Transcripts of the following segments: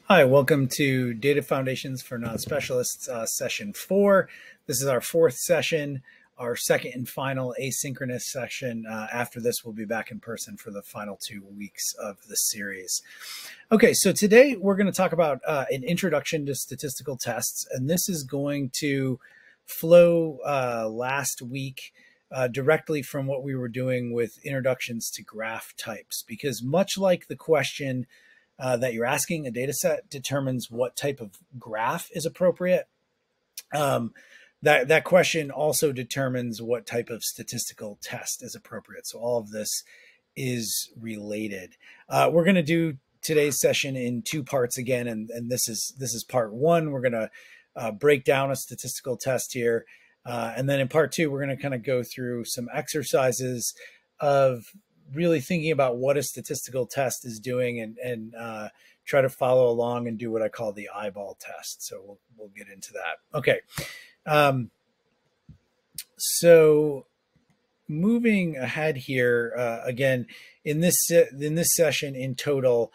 Hi, welcome to Data Foundations for Non-Specialists, session 4. This is our fourth session, our second and final asynchronous session. After this, we'll be back in person for the final 2 weeks of the series. Okay, so today we're going to talk about an introduction to statistical tests, and this is going to flow last week directly from what we were doing with introductions to graph types, because much like the question that you're asking, a data set determines what type of graph is appropriate. That question also determines what type of statistical test is appropriate. So all of this is related. We're going to do today's session in 2 parts again, and this is part 1. We're going to break down a statistical test here, and then in part 2, we're going to kind of go through some exercises of really thinking about what a statistical test is doing and try to follow along and do what I call the eyeball test. So we'll get into that. Okay. So moving ahead here, again, in this session in total,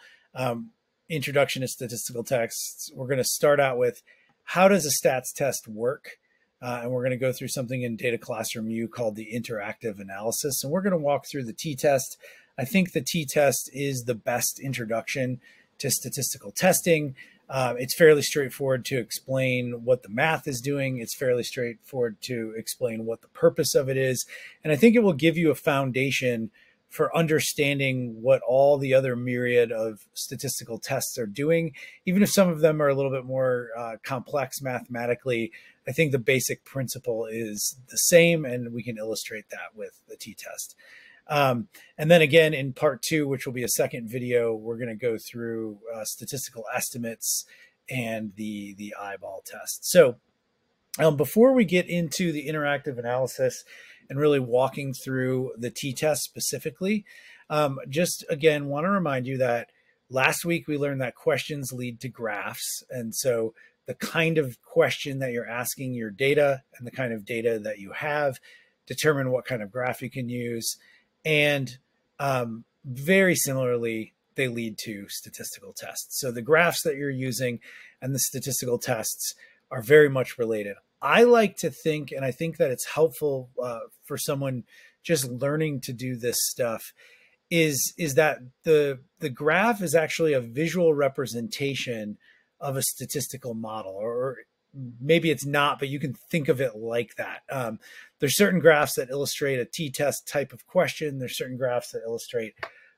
introduction to statistical tests, we're going to start out with how does a stats test work? And we're going to go through something in Data Classroom U called the interactive analysis. And we're going to walk through the t-test. I think the t-test is the best introduction to statistical testing. It's fairly straightforward to explain what the math is doing. It's fairly straightforward to explain what the purpose of it is. And I think it will give you a foundation for understanding what all the other myriad of statistical tests are doing. Even if some of them are a little bit more complex mathematically, I think the basic principle is the same, and we can illustrate that with the t-test. And then again, in part 2, which will be a second video, we're going to go through statistical estimates and the eyeball test. So before we get into the interactive analysis and really walking through the t-test specifically, just again, want to remind you that last week we learned that questions lead to graphs. And so the kind of question that you're asking your data and the kind of data that you have determine what kind of graph you can use. And very similarly, they lead to statistical tests. So the graphs that you're using and the statistical tests are very much related. I like to think, and I think that it's helpful for someone just learning to do this stuff, is that the graph is actually a visual representation of a statistical model, or maybe it's not, but you can think of it like that. There's certain graphs that illustrate a t-test type of question. There's certain graphs that illustrate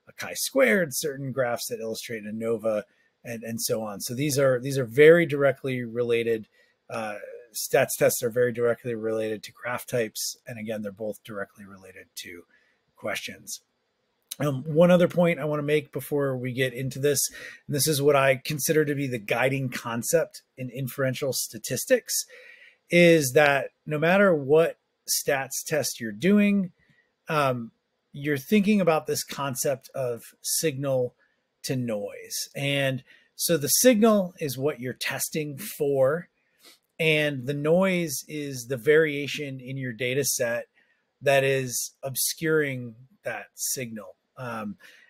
a chi-squared, certain graphs that illustrate ANOVA, and so on. So these are very directly related. Stats tests are very directly related to graph types. And again, they're both directly related to questions. One other point I want to make before we get into this, and this is what I consider to be the guiding concept in inferential statistics, is that no matter what stats test you're doing, you're thinking about this concept of signal to noise. And so the signal is what you're testing for, and the noise is the variation in your data set that is obscuring that signal.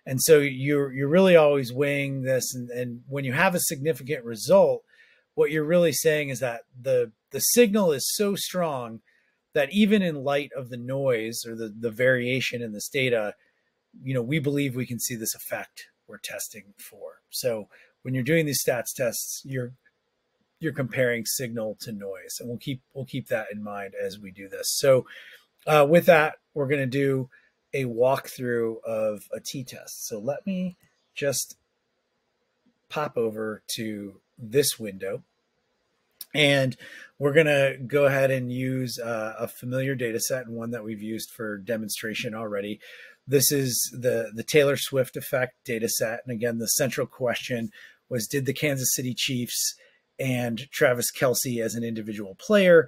And so you're really always weighing this, and when you have a significant result, what you're really saying is that the signal is so strong that even in light of the noise or the variation in this data, we believe we can see this effect we're testing for. So when you're doing these stats tests, you're comparing signal to noise, and we'll keep that in mind as we do this. So with that, we're going to do a walkthrough of a t-test. So let me just pop over to this window, and we're going to go ahead and use a familiar data set and one that we've used for demonstration already. This is the Taylor Swift effect data set. And again, the central question was, did the Kansas City Chiefs and Travis Kelce as an individual player,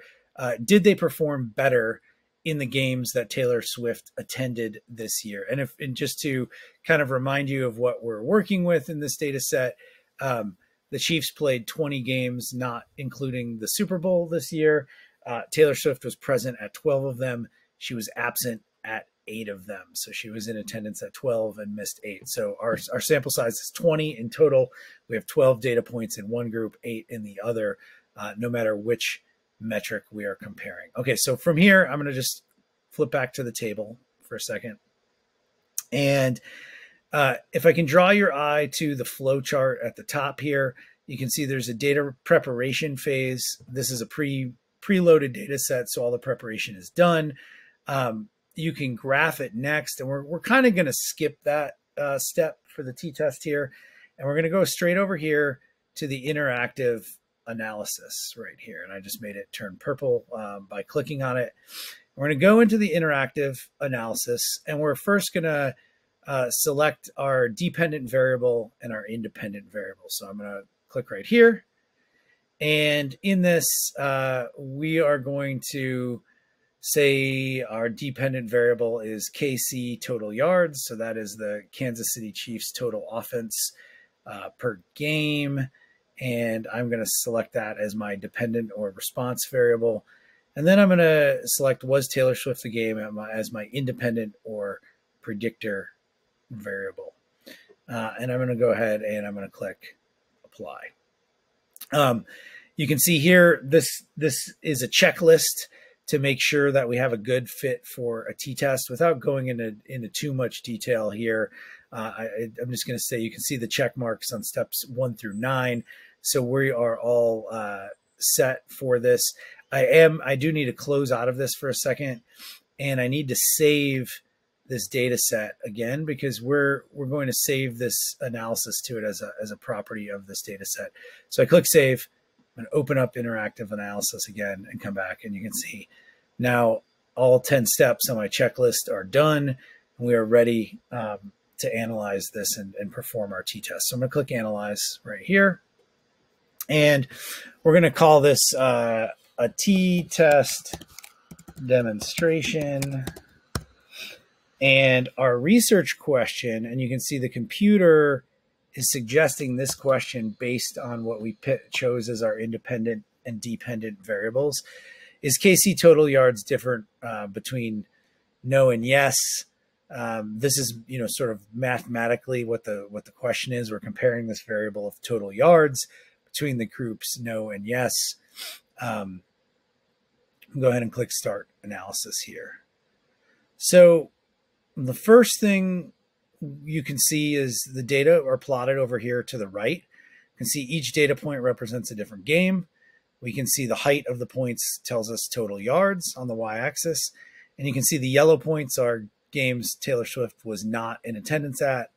did they perform better in the games that Taylor Swift attended this year? And just to kind of remind you of what we're working with in this data set, the Chiefs played 20 games, not including the Super Bowl this year. Taylor Swift was present at 12 of them. She was absent at 8 of them. So she was in attendance at 12 and missed 8. So our sample size is 20 in total. We have 12 data points in one group, 8 in the other, no matter which metric we are comparing. Okay, so from here, I'm going to just flip back to the table for a second. And if I can draw your eye to the flow chart at the top here, you can see there's a data preparation phase. This is a preloaded data set, so all the preparation is done. You can graph it next, and we're kind of going to skip that step for the t-test here, and we're going to go straight over here to the interactive analysis right here. And I just made it turn purple by clicking on it. We're going to go into the interactive analysis, and we're first going to select our dependent variable and our independent variable. So I'm going to click right here. And in this, we are going to say our dependent variable is KC total yards. So that is the Kansas City Chiefs total offense per game. And I'm going to select that as my dependent or response variable. And then I'm going to select was Taylor Swift the game as my independent or predictor variable. And I'm going to go ahead and I'm going to click apply. You can see here, this is a checklist to make sure that we have a good fit for a t-test. Without going into too much detail here, I'm just going to say you can see the check marks on steps 1 through 9. So we are all set for this. I do need to close out of this for a second, and I need to save this data set again, because we're going to save this analysis to it as a property of this data set. So I click save. I'm going to open up interactive analysis again and come back, and you can see now all 10 steps on my checklist are done, and we are ready to analyze this and perform our t-test. So I'm going to click analyze right here, and we're going to call this a t-test demonstration. And our research question, and you can see the computer is suggesting this question based on what we chose as our independent and dependent variables. Is KC total yards different between no and yes? This is, sort of mathematically what the question is. We're comparing this variable of total yards between the groups no and yes. Go ahead and click start analysis here. So the first thing you can see is the data are plotted over here to the right. You can see each data point represents a different game. We can see the height of the points tells us total yards on the y-axis. And you can see the yellow points are games Taylor Swift was not in attendance at.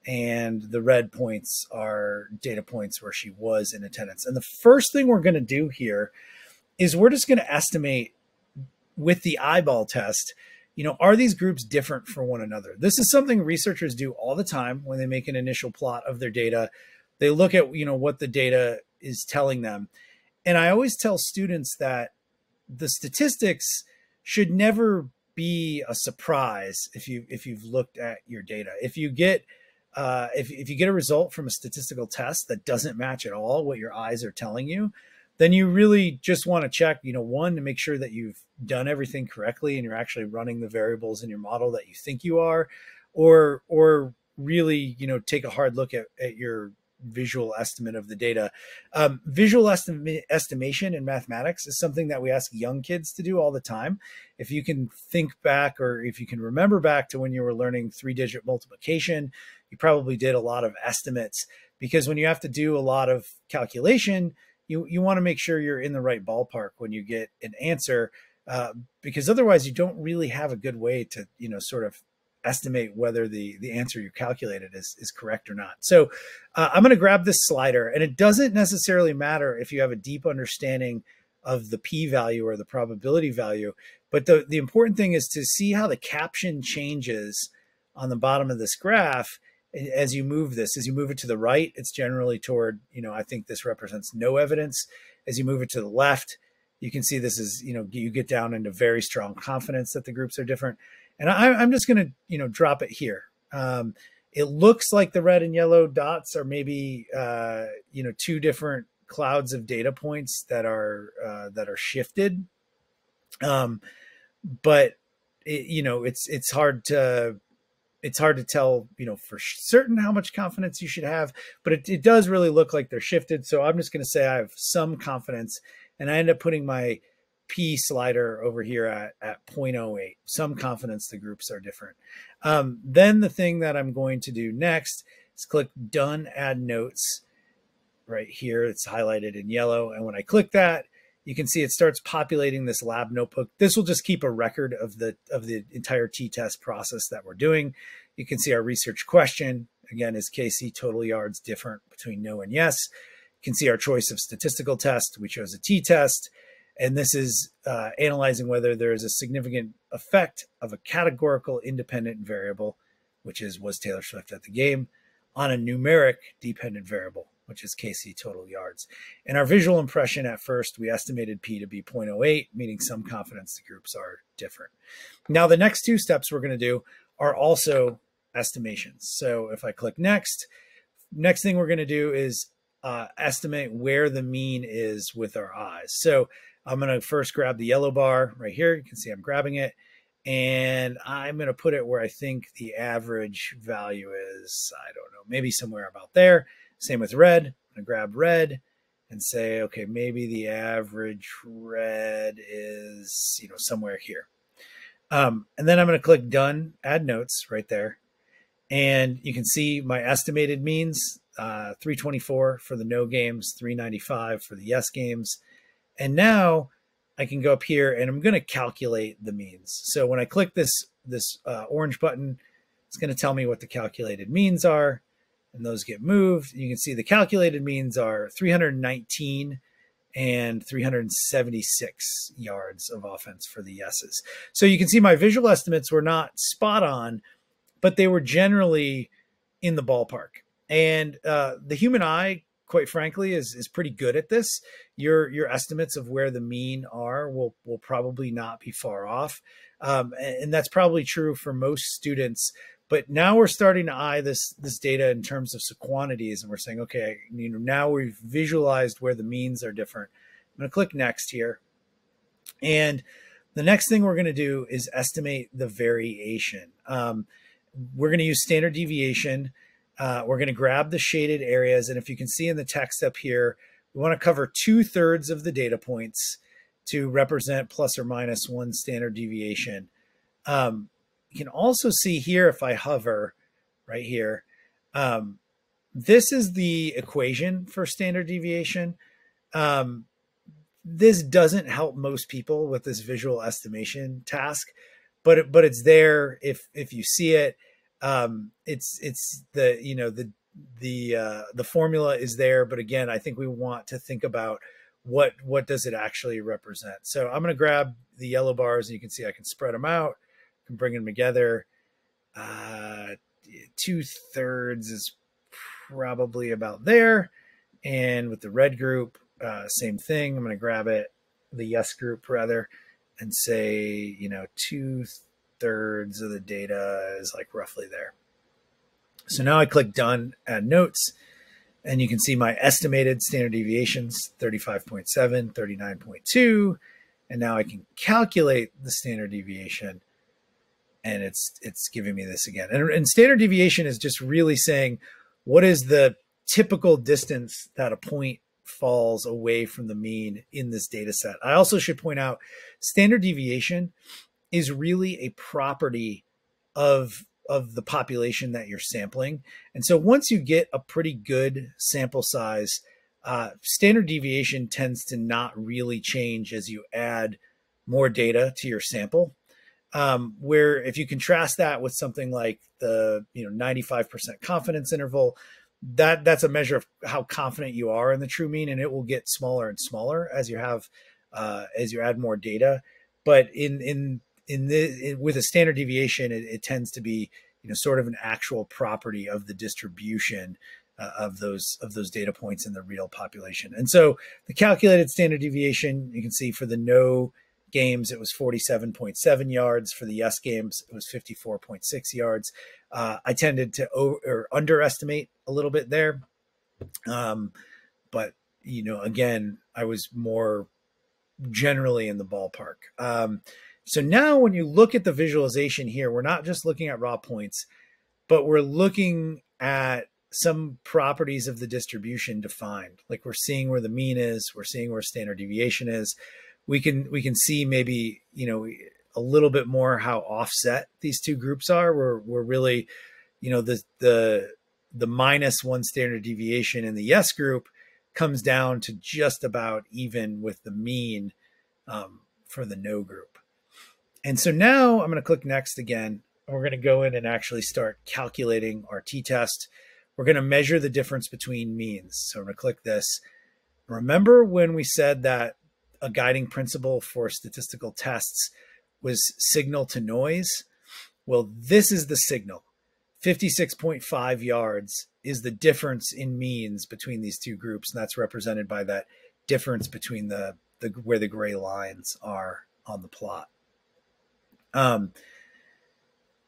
And the red points are data points where she was in attendance. And the first thing we're going to do here is we're just going to estimate with the eyeball test, are these groups different from one another? This is something researchers do all the time when they make an initial plot of their data. They look at, what the data is telling them. And I always tell students that the statistics should never be a surprise if you've looked at your data. If you get if you get a result from a statistical test that doesn't match at all what your eyes are telling you, then you really just want to check, one, to make sure that you've done everything correctly and you're actually running the variables in your model that you think you are, or really, take a hard look at your visual estimate of the data. Visual estimation in mathematics is something that we ask young kids to do all the time. If you can think back, or if you can remember back to when you were learning 3-digit multiplication, you probably did a lot of estimates, because when you have to do a lot of calculation, you want to make sure you're in the right ballpark when you get an answer, because otherwise you don't really have a good way to, sort of estimate whether the answer you calculated is correct or not. So I'm going to grab this slider, and it doesn't necessarily matter if you have a deep understanding of the p-value or the probability value, but the important thing is to see how the caption changes on the bottom of this graph as you move this. As you move it to the right, it's generally toward, I think this represents no evidence. As you move it to the left, you can see this is, you get down into very strong confidence that the groups are different. And I'm just going to, drop it here. It looks like the red and yellow dots are maybe, two different clouds of data points that are shifted. But it's hard to tell, for certain how much confidence you should have, but it does really look like they're shifted. So I'm just going to say I have some confidence, and I end up putting my P slider over here at 0.08, some confidence the groups are different. Then the thing that I'm going to do next is click done, add notes right here. It's highlighted in yellow. And when I click that, you can see it starts populating this lab notebook. This will just keep a record of the entire t-test process that we're doing. You can see our research question, again, is KC total yards different between no and yes. You can see our choice of statistical test. We chose a t-test. And this is analyzing whether there is a significant effect of a categorical independent variable, which is was Taylor Swift at the game, on a numeric dependent variable, which is KC total yards. And our visual impression at first, we estimated P to be 0.08, meaning some confidence the groups are different. Now, the next two steps we're going to do are also estimations. So if I click next thing we're going to do is estimate where the mean is with our eyes. So I'm going to first grab the yellow bar right here. You can see I'm grabbing it. And I'm going to put it where I think the average value is. I don't know, maybe somewhere about there. Same with red. I'm going to grab red and say, okay, maybe the average red is, somewhere here. And then I'm going to click done, add notes right there. And you can see my estimated means, 324 for the no games, 395 for the yes games. And now I can go up here and I'm going to calculate the means. So when I click this orange button, it's going to tell me what the calculated means are, and those get moved. You can see the calculated means are 319 and 376 yards of offense for the yeses. So you can see my visual estimates were not spot on, but they were generally in the ballpark. And the human eye, quite frankly, is pretty good at this. Your estimates of where the mean are will probably not be far off. And that's probably true for most students. But now we're starting to eye this data in terms of quantities, and we're saying, okay, now we've visualized where the means are different. I'm going to click next here. And the next thing we're going to do is estimate the variation. We're going to use standard deviation. We're going to grab the shaded areas. And if you can see in the text up here, we want to cover 2/3 of the data points to represent plus or minus one standard deviation. You can also see here, if I hover right here, this is the equation for standard deviation. This doesn't help most people with this visual estimation task, but it's there if you see it. It's the the formula is there, but again, I think we want to think about what does it actually represent. So I'm going to grab the yellow bars, and you can see I can spread them out, I can bring them together. 2/3 is probably about there, and with the red group, same thing. I'm going to grab it, the yes group rather, and say 2/3 of the data is like roughly there. So now I click done, add notes, and you can see my estimated standard deviations, 35.7, 39.2. And now I can calculate the standard deviation, and it's giving me this again. And standard deviation is just really saying, what is the typical distance that a point falls away from the mean in this data set? I also should point out, standard deviation is really a property of the population that you're sampling. And so once you get a pretty good sample size, standard deviation tends to not really change as you add more data to your sample. Where if you contrast that with something like the 95% confidence interval, that's a measure of how confident you are in the true mean, and it will get smaller and smaller as you have as you add more data. But with a standard deviation, it tends to be sort of an actual property of the distribution of those data points in the real population. And so the calculated standard deviation, you can see for the no games, it was 47.7 yards. For the yes games, it was 54.6 yards. I tended to underestimate a little bit there. But, again, I was more generally in the ballpark. So now when you look at the visualization here, we're not just looking at raw points, but we're looking at some properties of the distribution defined. Like we're seeing where the mean is, we're seeing where standard deviation is. We can see maybe, you know, a little bit more how offset these two groups are. We're really, you know, the -1 standard deviation in the yes group comes down to just about even with the mean for the no group. And so now I'm going to click next again. We're going to go in and actually start calculating our t-test. We're going to measure the difference between means. So I'm going to click this. Remember when we said that a guiding principle for statistical tests was signal to noise? Well, this is the signal. 56.5 yards is the difference in means between these two groups, and that's represented by that difference between the where the gray lines are on the plot.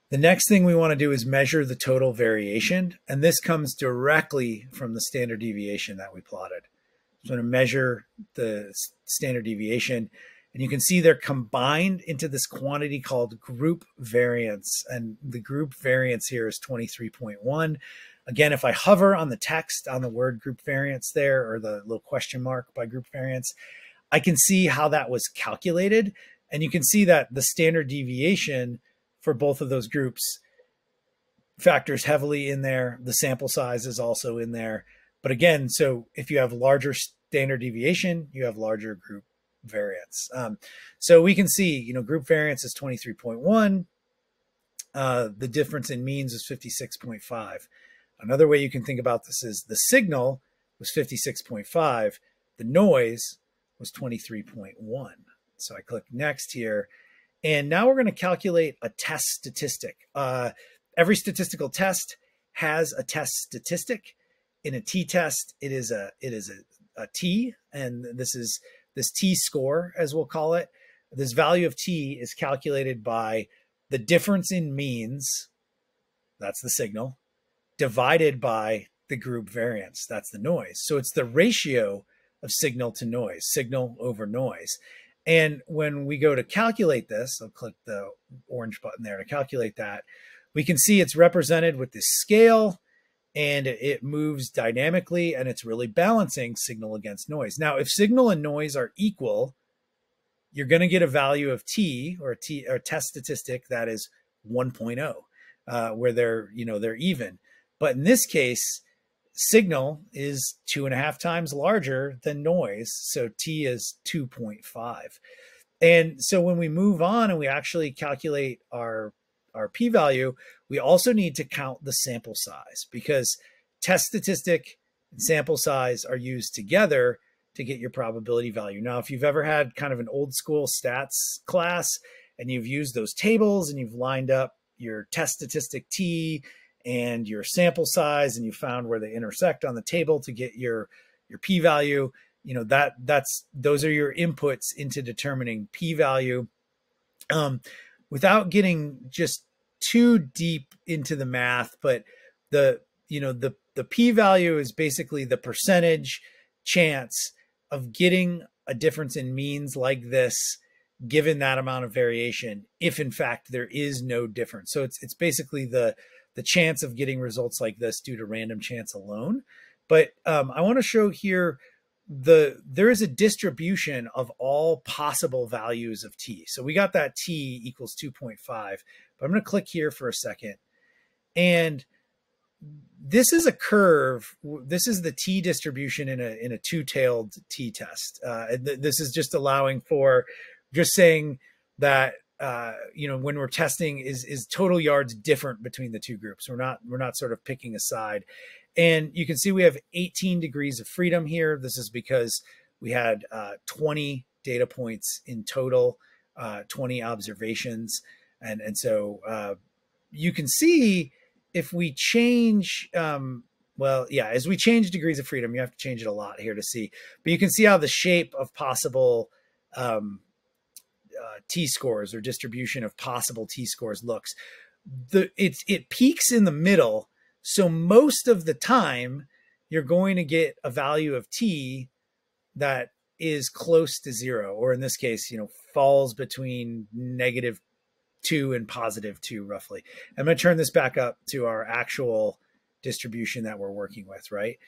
The next thing we want to do is measure the total variation, and this comes directly from the standard deviation that we plotted. So I'm going to measure the standard deviation, and you can see they're combined into this quantity called group variance, and the group variance here is 23.1. Again, if I hover on the text on the word group variance there, or the little question mark by group variance, I can see how that was calculated, and you can see that the standard deviation for both of those groups factors heavily in there. The sample size is also in there. But again, so if you have larger standard deviation, you have larger group variance. So we can see, you know, group variance is 23.1. The difference in means is 56.5. Another way you can think about this is the signal was 56.5. The noise was 23.1. So I click next here. And now we're going to calculate a test statistic. Every statistical test has a test statistic. In a t-test, it is a t, and this t-score, as we'll call it. This value of t is calculated by the difference in means, that's the signal, divided by the group variance, that's the noise. So it's the ratio of signal to noise, signal over noise. And when we go to calculate this, I'll click the orange button there to calculate that, we can see it's represented with this scale, and it moves dynamically, and it's really balancing signal against noise. Now, if signal and noise are equal, you're going to get a value of t, or a test statistic that is 1.0, where they're even. But in this case, signal is 2.5 times larger than noise, so t is 2.5. And so when we move on and we actually calculate our p-value, we also need to count the sample size, because test statistic and sample size are used together to get your probability value. Now, if you've ever had kind of an old school stats class and you've used those tables and you've lined up your test statistic t and your sample size, and you found where they intersect on the table to get your p-value, you know, those are your inputs into determining p-value. Without getting just too deep into the math, but the p-value is basically the percentage chance of getting a difference in means like this, given that amount of variation, if in fact there is no difference. So it's basically the chance of getting results like this due to random chance alone. But I want to show here there is a distribution of all possible values of t. So we got that t equals 2.5, but I'm going to click here for a second. And this is a curve. This is the t distribution in a two-tailed t-test. This is just allowing for just saying that when we're testing, is total yards different between the two groups. We're not sort of picking a side. And you can see we have 18 degrees of freedom here. This is because we had 20 data points in total, 20 observations. And so you can see if we change, as we change degrees of freedom, you have to change it a lot here to see. But you can see how the shape of possible t-scores, or distribution of possible t-scores, looks. It peaks in the middle. So most of the time, you're going to get a value of t that is close to zero, or in this case, falls between -2 and +2 roughly. I'm going to turn this back up to our actual distribution that we're working with, right?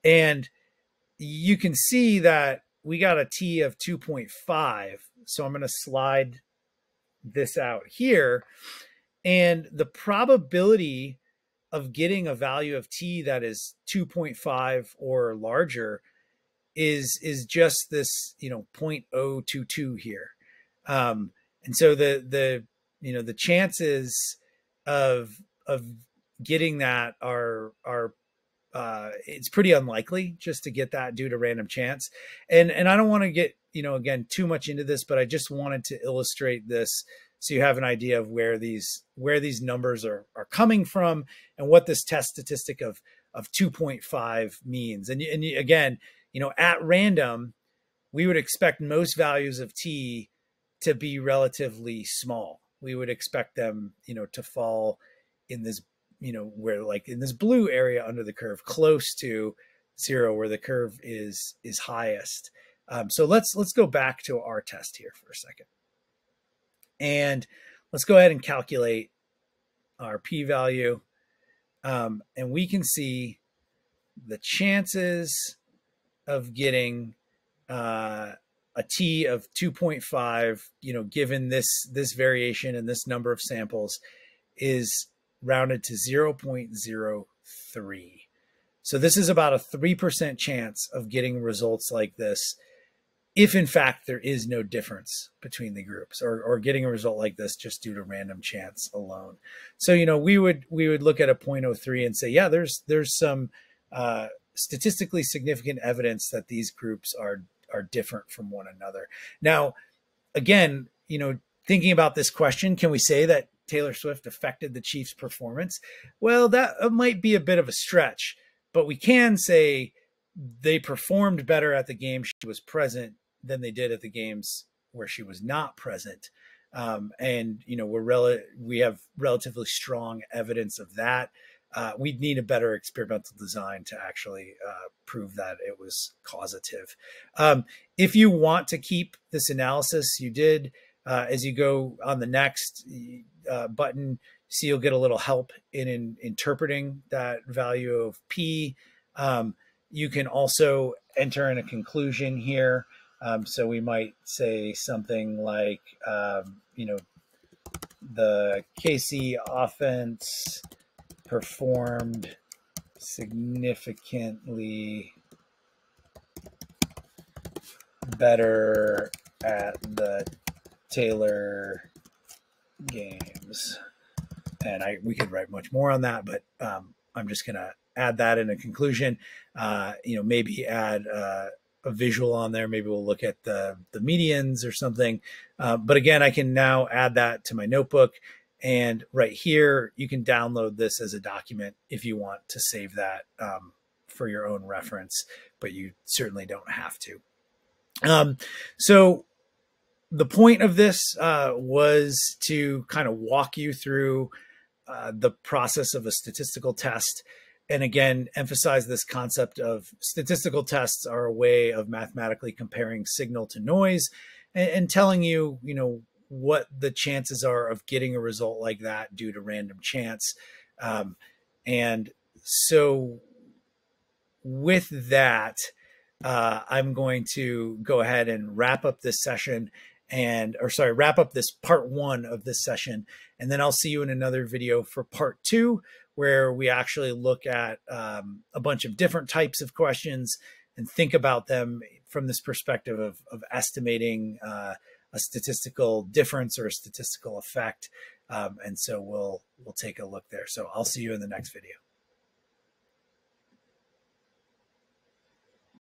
And you can see that we got a t of 2.5. So I'm going to slide this out here. And the probability of getting a value of t that is 2.5 or larger is just this 0.022 here. And so the chances of getting that are it's pretty unlikely just to get that due to random chance. And I don't want to get again too much into this, but I just wanted to illustrate this so you have an idea of where these numbers are coming from and what this test statistic of 2.5 means. And again, at random, we would expect most values of t to be relatively small. We would expect them, to fall in this, where like in this blue area under the curve, close to zero, where the curve is highest. So let's go back to our test here for a second. And let's go ahead and calculate our p-value. And we can see the chances of getting a t of 2.5, given this variation and this number of samples, is rounded to 0.03. So this is about a 3% chance of getting results like this, if in fact there is no difference between the groups, or getting a result like this just due to random chance alone. So we would look at a 0.03 and say, yeah, there's some statistically significant evidence that these groups are different from one another. Now, again, thinking about this question, can we say that Taylor Swift affected the Chiefs' performance? Well, that might be a bit of a stretch, but we can say they performed better at the game she was present than they did at the games where she was not present. And we have relatively strong evidence of that. We'd need a better experimental design to actually prove that it was causative. If you want to keep this analysis, you did, as you go on the next button, see you'll get a little help in interpreting that value of p. You can also enter in a conclusion here. So we might say something like, the KC offense performed significantly better at the Taylor games. And we could write much more on that, but I'm just going to add that in a conclusion. Maybe add a visual on there. Maybe we'll look at the medians or something. But again, I can now add that to my notebook. And right here, you can download this as a document if you want to save that for your own reference, but you certainly don't have to. So the point of this was to kind of walk you through the process of a statistical test. And again, emphasize this concept of statistical tests are a way of mathematically comparing signal to noise and telling you, what the chances are of getting a result like that due to random chance. And so with that, I'm going to go ahead and wrap up this session wrap up this part 1 of this session. And then I'll see you in another video for part 2, where we actually look at a bunch of different types of questions and think about them from this perspective of estimating a statistical difference or a statistical effect. And so we'll take a look there. So I'll see you in the next video.